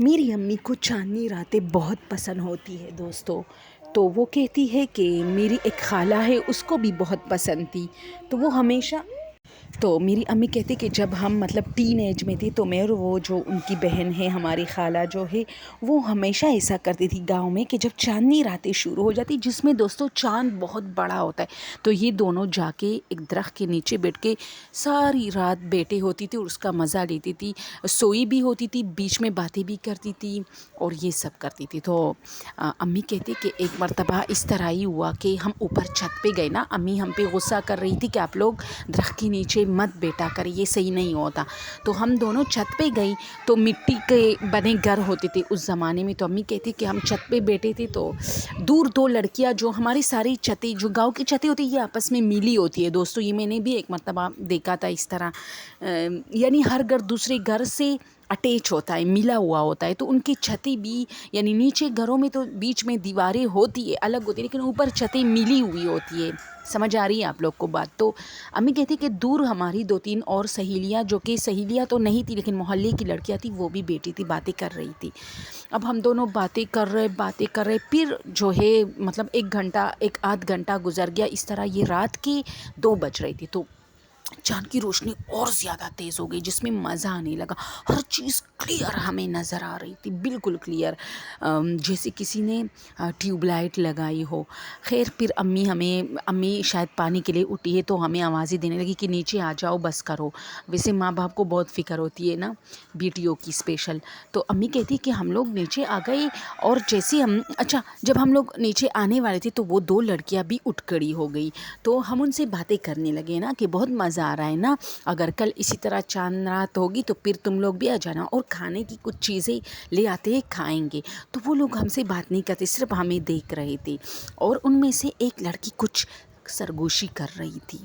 میری امی کو چاندنی راتیں بہت پسند ہوتی ہے دوستو. تو وہ کہتی ہے کہ میری ایک خالہ ہے، اس کو بھی بہت پسند تھی. تو وہ ہمیشہ میری امی کہتی کہ جب ہم ٹین ایج میں تھے تو میں اور وہ جو ان کی بہن ہے، ہماری خالہ جو ہے، وہ ہمیشہ ایسا کرتی تھی گاؤں میں کہ جب چاندنی راتیں شروع ہو جاتی، جس میں دوستو چاند بہت بڑا ہوتا ہے، تو یہ دونوں جا کے ایک درخت کے نیچے بیٹھ کے ساری رات بیٹھے ہوتی تھی اور اس کا مزہ لیتی تھی. سوئی بھی ہوتی تھی، بیچ میں باتیں بھی کرتی تھی اور یہ سب کرتی تھی. تو امی کہتی کہ ایک مرتبہ اس طرح ہی ہوا کہ ہم اوپر چھت پہ گئے نا، امی ہم پہ غصہ کر رہی تھی کہ آپ لوگ درخت کے نیچے مت بیٹھا کرے، یہ صحیح نہیں ہوتا. تو ہم دونوں چھت پہ گئی تو مٹی کے بنے گھر ہوتے تھے اس زمانے میں. تو امی کہتی کہ ہم چھت پہ بیٹھے تھے تو دور دو لڑکیاں، جو ہماری ساری چھتیں، جو گاؤں کی چھتیں ہوتی ہیں، یہ آپس میں ملی ہوتی ہے دوستو. یہ میں نے بھی ایک مرتبہ دیکھا تھا اس طرح، یعنی ہر گھر دوسرے گھر سے اٹیچ ہوتا ہے، ملا ہوا ہوتا ہے. تو ان کی چھتیں بھی، یعنی نیچے گھروں میں تو بیچ میں دیواریں ہوتی ہے، الگ ہوتی ہے، لیکن اوپر چھتیں ملی ہوئی ہوتی ہے. سمجھ آ رہی ہے آپ لوگ کو بات؟ تو امی کہتی کہ دور ہماری 2-3 اور سہیلیاں، جو کہ سہیلیاں تو نہیں تھی لیکن محلے کی لڑکیاں تھیں، وہ بھی بیٹھی تھی، باتیں کر رہی تھی. اب ہم دونوں باتیں کر رہے، پھر جو ہے ایک آدھ گھنٹہ گزر گیا. اس طرح یہ رات کے 2 بج رہی تھی تو چاند کی روشنی اور زیادہ تیز ہو گئی، جس میں مزہ آنے لگا. ہر چیز کلیئر ہمیں نظر آ رہی تھی، بالکل کلیئر، جیسے کسی نے ٹیوب لائٹ لگائی ہو. خیر پھر امی شاید پانی کے لیے اٹھی ہے تو ہمیں آوازیں دینے لگی کہ نیچے آ جاؤ، بس کرو. ویسے ماں باپ کو بہت فکر ہوتی ہے نا بیٹیوں کی اسپیشل. تو امی کہتی کہ ہم لوگ نیچے آ گئے اور جیسے جب ہم لوگ نیچے آنے والے تھے تو وہ 2 لڑکیاں بھی اٹھ کھڑی ہو گئی. تو ہم ان سے باتیں کرنے لگے نا کہ بہت مزہ آ رہا ہے نا، اگر کل اسی طرح چاند رات ہوگی تو پھر تم لوگ بھی آ جانا اور کھانے کی کچھ چیزیں لے آتے ہیں، کھائیں گے. تو وہ لوگ ہم سے بات نہیں کرتے، صرف ہمیں دیکھ رہے تھے. اور ان میں سے ایک لڑکی کچھ سرگوشی کر رہی تھی،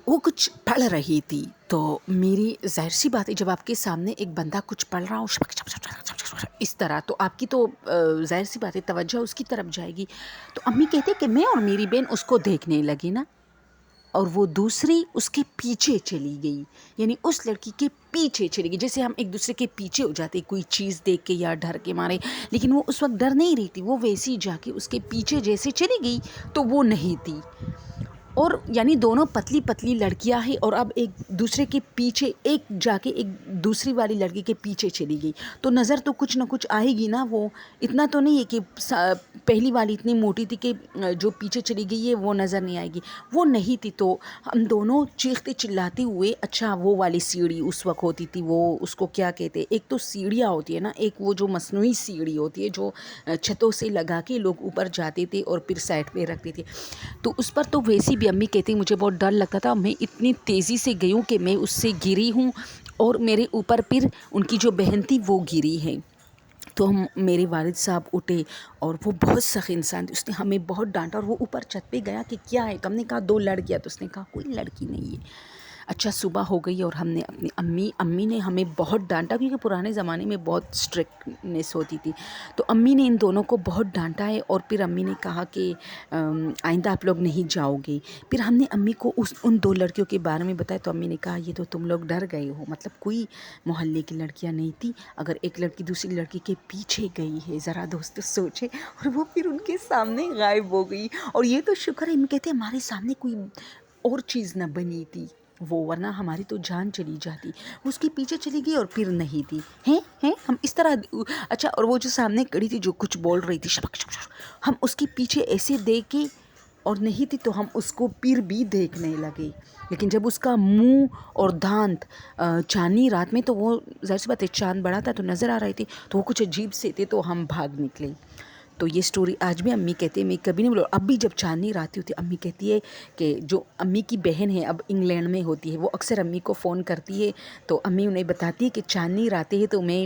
وہ کچھ پڑھ رہی تھی. تو میری ظاہر سی بات ہے، جب آپ کے سامنے ایک بندہ کچھ پڑھ رہا ہو اس طرح، تو آپ کی تو ظاہر سی بات ہے توجہ اس کی طرف جائے گی. تو امی کہتے کہ میں اور میری بہن اس کو دیکھنے لگے نا، اور وہ دوسری اس کے پیچھے چلی گئی، یعنی اس لڑکی کے پیچھے چلی گئی. جیسے ہم ایک دوسرے کے پیچھے ہو جاتے کوئی چیز دیکھ کے یا ڈر کے مارے، لیکن وہ اس وقت ڈر نہیں رہی تھی، وہ ویسی جا کے اس کے پیچھے جیسے چلی گئی تو وہ نہیں تھی. اور یعنی دونوں پتلی پتلی لڑکیاں ہیں، اور اب ایک دوسرے کے پیچھے ایک جا کے ایک دوسری والی لڑکی کے پیچھے چلی گئی. تو نظر تو کچھ نہ کچھ آئے گی نا. وہ اتنا تو نہیں ہے کہ پہلی والی اتنی موٹی تھی کہ جو پیچھے چلی گئی ہے وہ نظر نہیں آئے گی، وہ نہیں تھی. تو ہم دونوں چیختے چلاتے ہوئے، وہ والی سیڑھی اس وقت ہوتی تھی، وہ اس کو کیا کہتے ہیں، ایک تو سیڑھیاں ہوتی ہے نا، ایک وہ جو مصنوعی سیڑھی ہوتی ہے جو چھتوں سے لگا کے لوگ اوپر جاتے تھے اور پھر سائڈ پہ رکھتے تھے. تو اس پر تو ویسی بھی امی کہتی مجھے بہت ڈر لگتا تھا، میں اتنی تیزی سے گئی ہوں کہ میں اس سے گری ہوں اور میرے اوپر پھر ان کی جو بہن تھی وہ گری ہے. تو میرے والد صاحب اٹھے اور وہ بہت سخت انسان تھے، اس نے ہمیں بہت ڈانٹا. اور وہ اوپر چھت پہ گیا کہ کیا ہے، ہم نے کہا 2 لڑکیاں. تو اس نے کہا کوئی لڑکی نہیں ہے. اچھا صبح ہو گئی اور ہم نے اپنی امی نے ہمیں بہت ڈانٹا، کیونکہ پرانے زمانے میں بہت اسٹرکٹنیس ہوتی تھی. تو امی نے ان دونوں کو بہت ڈانٹا ہے، اور پھر امی نے کہا کہ آئندہ آپ لوگ نہیں جاؤ گے. پھر ہم نے امی کو ان 2 لڑکیوں کے بارے میں بتایا. تو امی نے کہا یہ تو تم لوگ ڈر گئے ہو، کوئی محلے کی لڑکیاں نہیں تھی. اگر ایک لڑکی دوسری لڑکی کے پیچھے گئی ہے، ذرا دوستو سوچے، اور وہ پھر ان کے سامنے غائب ہو گئی. اور یہ تو شکر ہے، ہم کہتے ہیں ہمارے سامنے کوئی اور چیز نہ بنی تھی وہ، ورنہ ہماری تو جان چلی جاتی. اس کے پیچھے چلی گئی اور پھر نہیں تھی. ہیں ہم اس طرح. اچھا، اور وہ جو سامنے کھڑی تھی جو کچھ بول رہی تھی، ہم اس کے پیچھے ایسے دیکھے اور نہیں تھی تو ہم اس کو پھر بھی دیکھنے لگے. لیکن جب اس کا منہ اور دانت چاندنی رات میں، تو وہ ظاہر سی بات ہے چاند بڑا تھا تو نظر آ رہے تھے، تو وہ کچھ عجیب سے تھے، تو ہم بھاگ نکلے. تو یہ سٹوری آج بھی امی کہتے ہیں، میں کبھی نہیں بولوں. اب بھی جب چاندنی رات ہوتی ہے، امی کہتی ہے کہ جو امی کی بہن ہے اب انگلینڈ میں ہوتی ہے، وہ اکثر امی کو فون کرتی ہے، تو امی انہیں بتاتی ہے کہ چاندنی راتیں ہیں تو میں